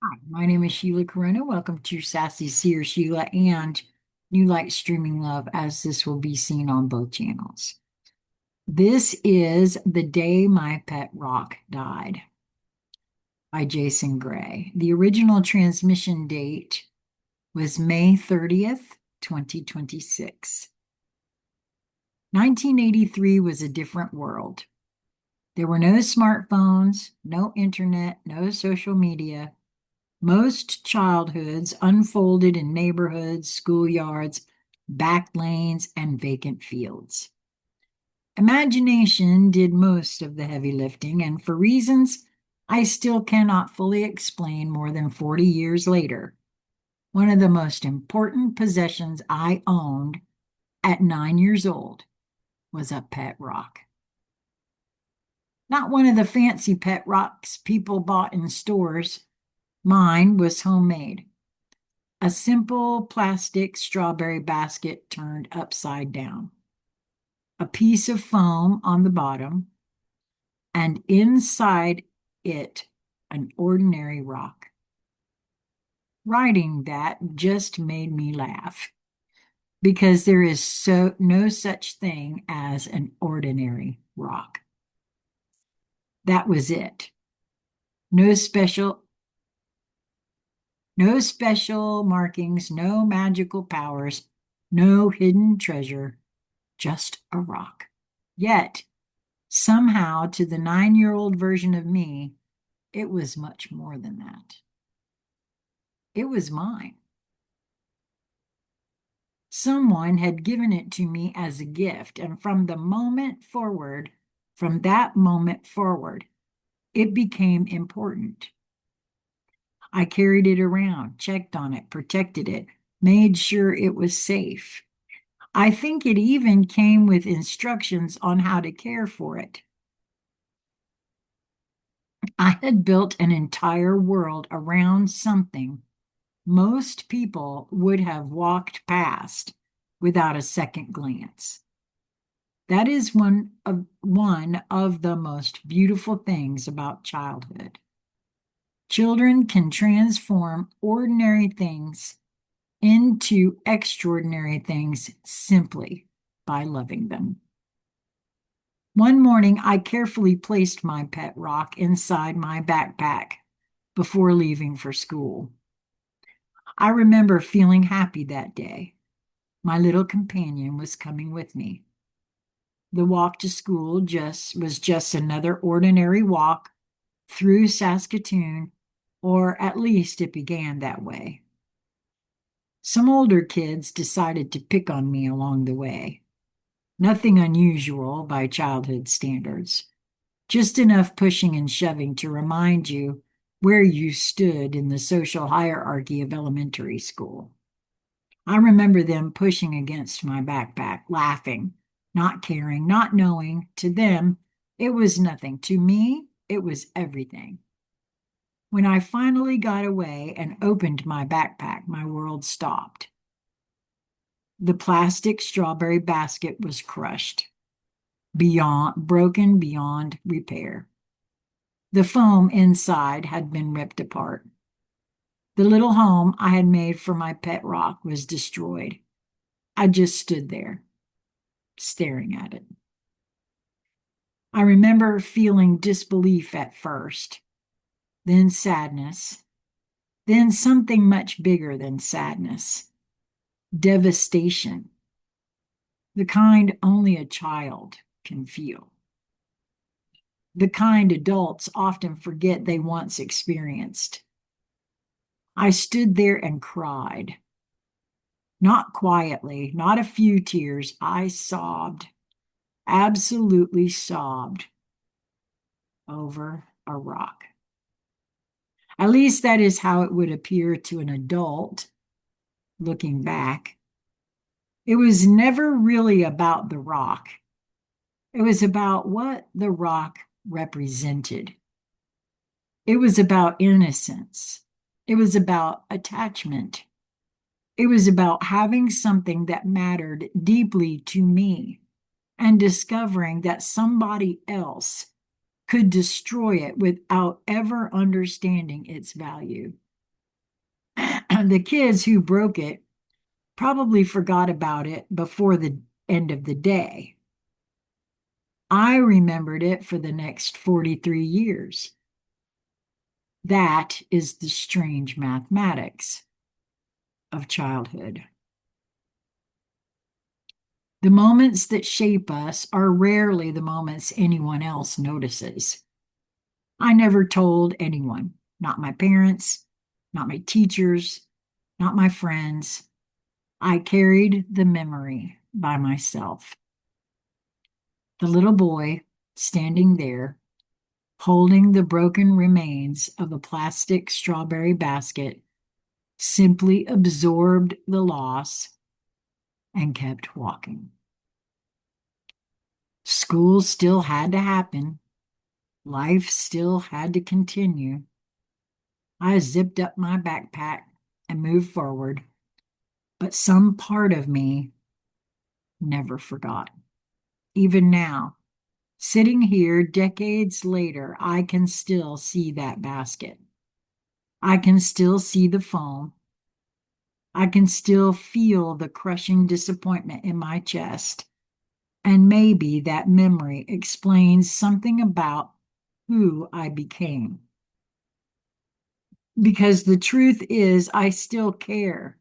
Hi, my name is Sheila Corona. Welcome to Sassy Seer Sheila and New Light Streaming Love, as this will be seen on both channels. This is The Day My Pet Rock Died by Jason Gray. The original transmission date was May 30th, 2026. 1983 was a different world. There were no smartphones, no internet, no social media. Most childhoods unfolded in neighborhoods, schoolyards, back lanes, and vacant fields. Imagination did most of the heavy lifting, and for reasons I still cannot fully explain more than 40 years later, one of the most important possessions I owned at 9 years old was a pet rock. Not one of the fancy pet rocks people bought in stores. Mine was homemade. A simple plastic strawberry basket turned upside down, a piece of foam on the bottom, and inside it, an ordinary rock. Writing that just made me laugh because there is no such thing as an ordinary rock. That was it. No special No special markings, no magical powers, no hidden treasure, just a rock. Yet, somehow, to the 9-year-old version of me, it was much more than that. It was mine. Someone had given it to me as a gift, and from that moment forward, it became important. I carried it around, checked on it, protected it, made sure it was safe. I think it even came with instructions on how to care for it. I had built an entire world around something most people would have walked past without a second glance. That is one of the most beautiful things about childhood. Children can transform ordinary things into extraordinary things simply by loving them. One morning, I carefully placed my pet rock inside my backpack before leaving for school. I remember feeling happy that day. My little companion was coming with me. The walk to school was just another ordinary walk through Saskatoon, or at least it began that way. Some older kids decided to pick on me along the way. Nothing unusual by childhood standards, just enough pushing and shoving to remind you where you stood in the social hierarchy of elementary school. I remember them pushing against my backpack, laughing, not caring, not knowing. To them, it was nothing. To me, it was everything. When I finally got away and opened my backpack, my world stopped. The plastic strawberry basket was crushed, broken beyond repair. The foam inside had been ripped apart. The little home I had made for my pet rock was destroyed. I just stood there, staring at it. I remember feeling disbelief at first, then sadness, then something much bigger than sadness, devastation, the kind only a child can feel, the kind adults often forget they once experienced. I stood there and cried. Not quietly, not a few tears. I sobbed, absolutely sobbed over a rock. At least that is how it would appear to an adult looking back. It was never really about the rock. It was about what the rock represented. It was about innocence. It was about attachment. It was about having something that mattered deeply to me and discovering that somebody else could destroy it without ever understanding its value. The kids who broke it probably forgot about it before the end of the day. I remembered it for the next 43 years. That is the strange mathematics of childhood. The moments that shape us are rarely the moments anyone else notices. I never told anyone, not my parents, not my teachers, not my friends. I carried the memory by myself. The little boy standing there, holding the broken remains of a plastic strawberry basket, simply absorbed the loss and kept walking. School still had to happen. Life still had to continue. I zipped up my backpack and moved forward, but some part of me never forgot. Even now, sitting here decades later, I can still see that basket. I can still see the foam. I can still feel the crushing disappointment in my chest. And maybe that memory explains something about who I became. Because the truth is, I still care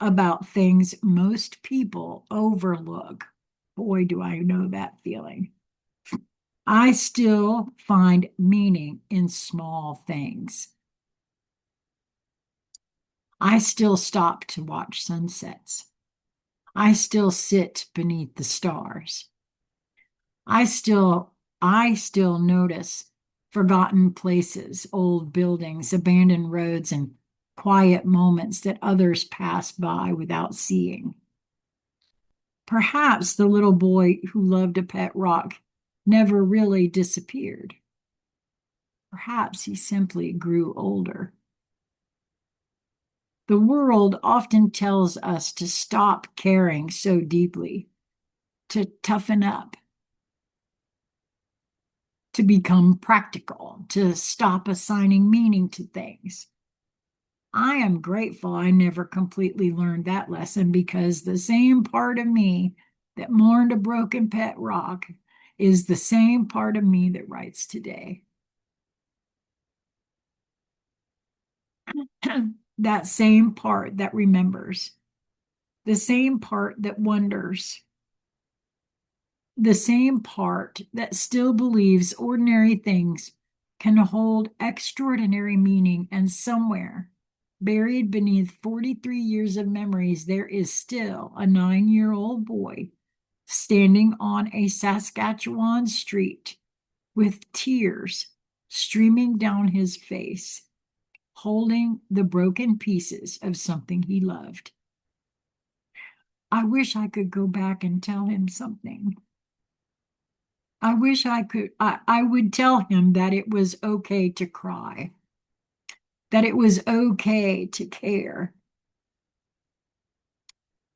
about things most people overlook. Boy, do I know that feeling. I still find meaning in small things. I still stop to watch sunsets. I still sit beneath the stars. I still notice forgotten places, old buildings, abandoned roads, and quiet moments that others pass by without seeing. Perhaps the little boy who loved a pet rock never really disappeared. Perhaps he simply grew older. The world often tells us to stop caring so deeply, to toughen up, to become practical, to stop assigning meaning to things. I am grateful I never completely learned that lesson, because the same part of me that mourned a broken pet rock is the same part of me that writes today. That same part that remembers, the same part that wonders, the same part that still believes ordinary things can hold extraordinary meaning, and somewhere, buried beneath 43 years of memories, there is still a 9-year-old boy standing on a Saskatchewan street with tears streaming down his face, holding the broken pieces of something he loved. I wish I could go back and tell him something. I wish I could. I would tell him that it was okay to cry, that it was okay to care,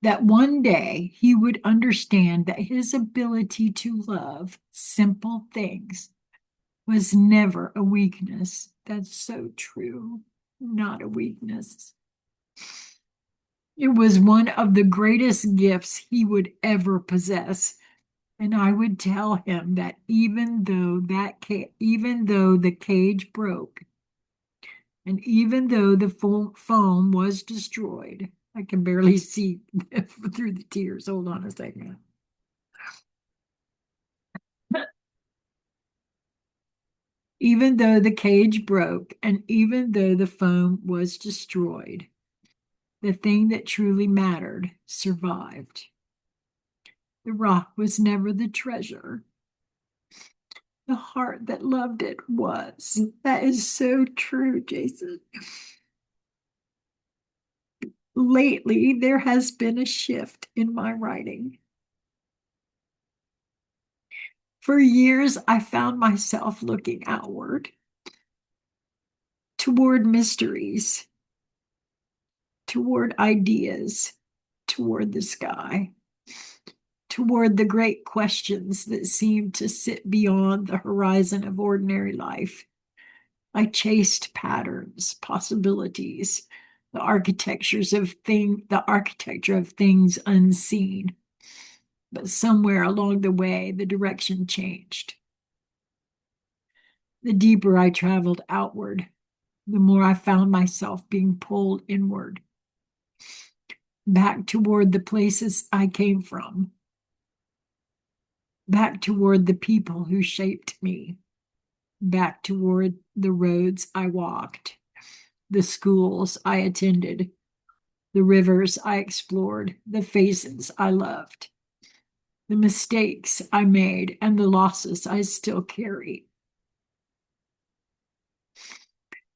that one day he would understand that his ability to love simple things was never a weakness. That's so true. Not a weakness. It was one of the greatest gifts he would ever possess. And I would tell him that even though the cage broke, and even though the foam was destroyed, I can barely see through the tears. Hold on a second. Even though the cage broke, and even though the foam was destroyed, the thing that truly mattered survived. The rock was never the treasure. The heart that loved it was. That is so true, Jason. Lately, there has been a shift in my writing. For years, I found myself looking outward toward mysteries, toward ideas, toward the sky, toward the great questions that seemed to sit beyond the horizon of ordinary life. I chased patterns, possibilities, the architecture of things unseen. But somewhere along the way, the direction changed. The deeper I traveled outward, the more I found myself being pulled inward, back toward the places I came from, back toward the people who shaped me, back toward the roads I walked, the schools I attended, the rivers I explored, the faces I loved, the mistakes I made, and the losses I still carry.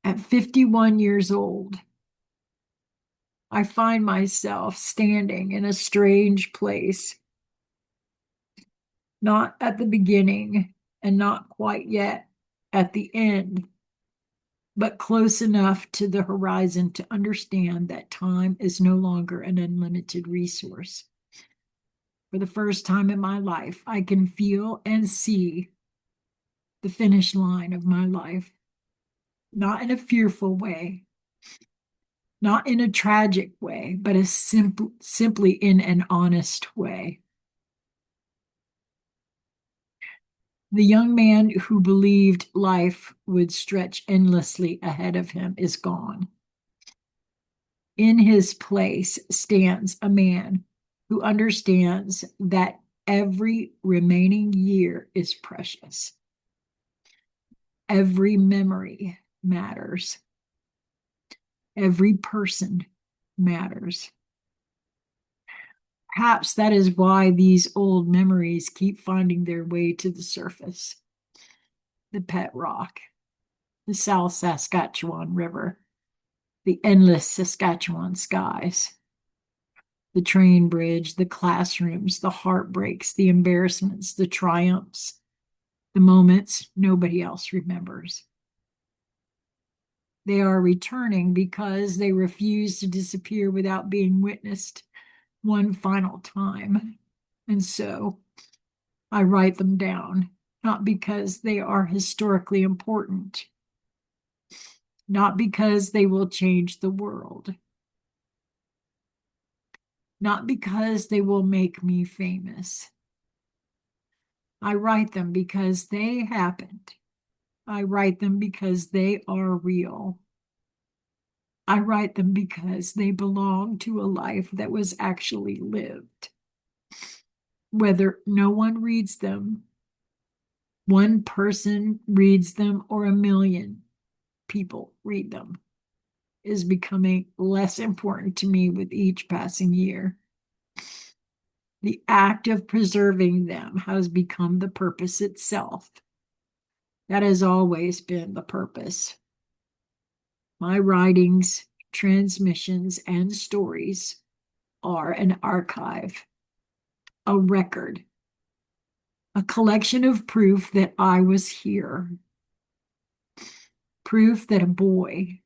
At 51 years old, I find myself standing in a strange place, not at the beginning and not quite yet at the end, but close enough to the horizon to understand that time is no longer an unlimited resource. For the first time in my life, I can feel and see the finish line of my life, not in a fearful way, not in a tragic way, but simply in an honest way. The young man who believed life would stretch endlessly ahead of him is gone. In his place stands a man who understands that every remaining year is precious. Every memory matters. Every person matters. Perhaps that is why these old memories keep finding their way to the surface. The pet rock, the South Saskatchewan River, the endless Saskatchewan skies, the train bridge, the classrooms, the heartbreaks, the embarrassments, the triumphs, the moments nobody else remembers. They are returning because they refuse to disappear without being witnessed one final time. And so I write them down, not because they are historically important, not because they will change the world, not because they will make me famous. I write them because they happened. I write them because they are real. I write them because they belong to a life that was actually lived. Whether no one reads them, one person reads them, or a million people read them, is becoming less important to me with each passing year. The act of preserving them has become the purpose itself. That has always been the purpose. My writings, transmissions, and stories are an archive, a record, a collection of proof that I was here, proof that a boy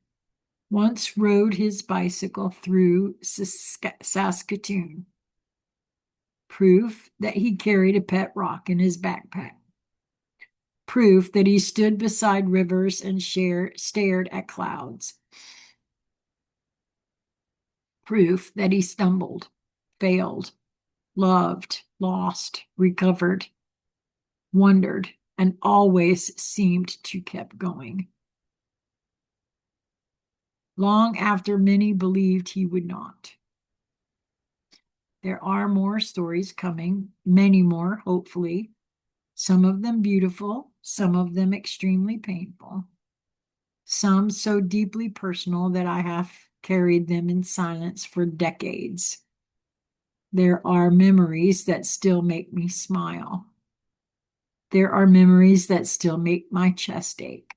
once rode his bicycle through Saskatoon, proof that he carried a pet rock in his backpack, proof that he stood beside rivers and stared at clouds, proof that he stumbled, failed, loved, lost, recovered, wondered, and always seemed to keep going. Long after many believed he would not. There are more stories coming, many more, hopefully, some of them beautiful, some of them extremely painful, some so deeply personal that I have carried them in silence for decades. There are memories that still make me smile. There are memories that still make my chest ache.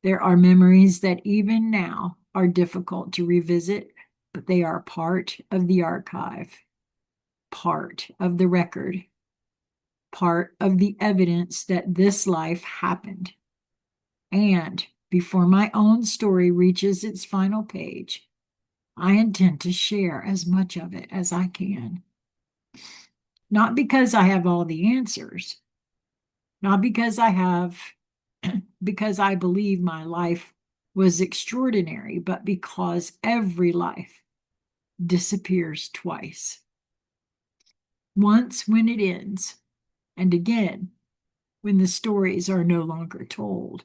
There are memories that even now are difficult to revisit, but they are part of the archive, part of the record, part of the evidence that this life happened. And before my own story reaches its final page, I intend to share as much of it as I can. Not because I have all the answers, not because I believe my life was extraordinary, but because every life disappears twice. Once when it ends, and again when the stories are no longer told.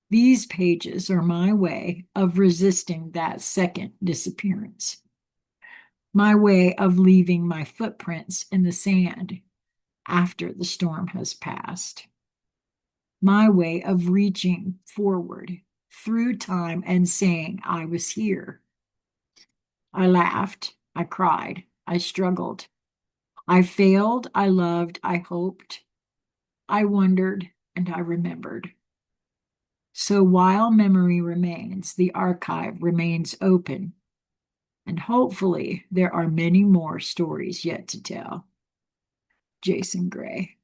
These pages are my way of resisting that second disappearance, my way of leaving my footprints in the sand after the storm has passed, my way of reaching forward through time and saying, I was here. I laughed, I cried, I struggled, I failed, I loved, I hoped, I wondered, and I remembered. So while memory remains, the archive remains open, and hopefully there are many more stories yet to tell. Jason Gray.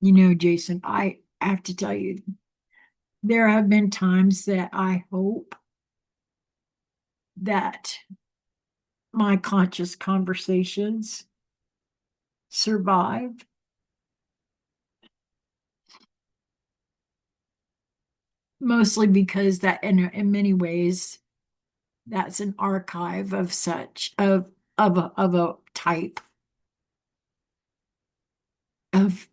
You know, Jason, I have to tell you, there have been times that I hope that my conscious conversations survive, mostly because that in many ways that's an archive of such of a type of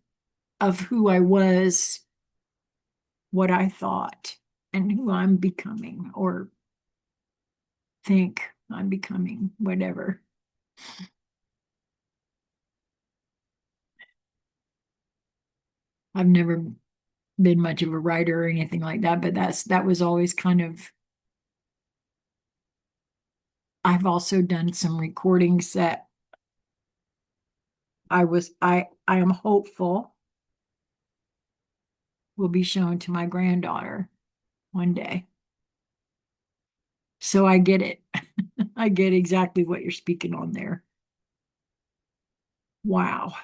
who I was, what I thought, and who I'm becoming or think I'm becoming, whatever. I've never been much of a writer or anything like that, but that was always kind of. I've also done some recordings that I am hopeful will be shown to my granddaughter one day. So I get it. I get exactly what you're speaking on there. Wow.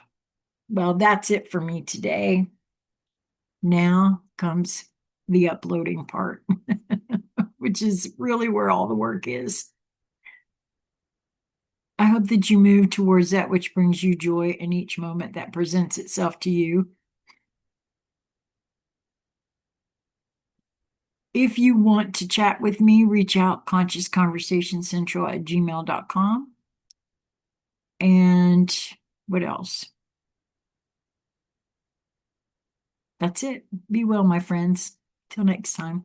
Well, that's it for me today. Now comes the uploading part, which is really where all the work is. I hope that you move towards that which brings you joy in each moment that presents itself to you. If you want to chat with me, reach out consciousconversationcentral@gmail.com. And what else? That's it. Be well, my friends. Till next time.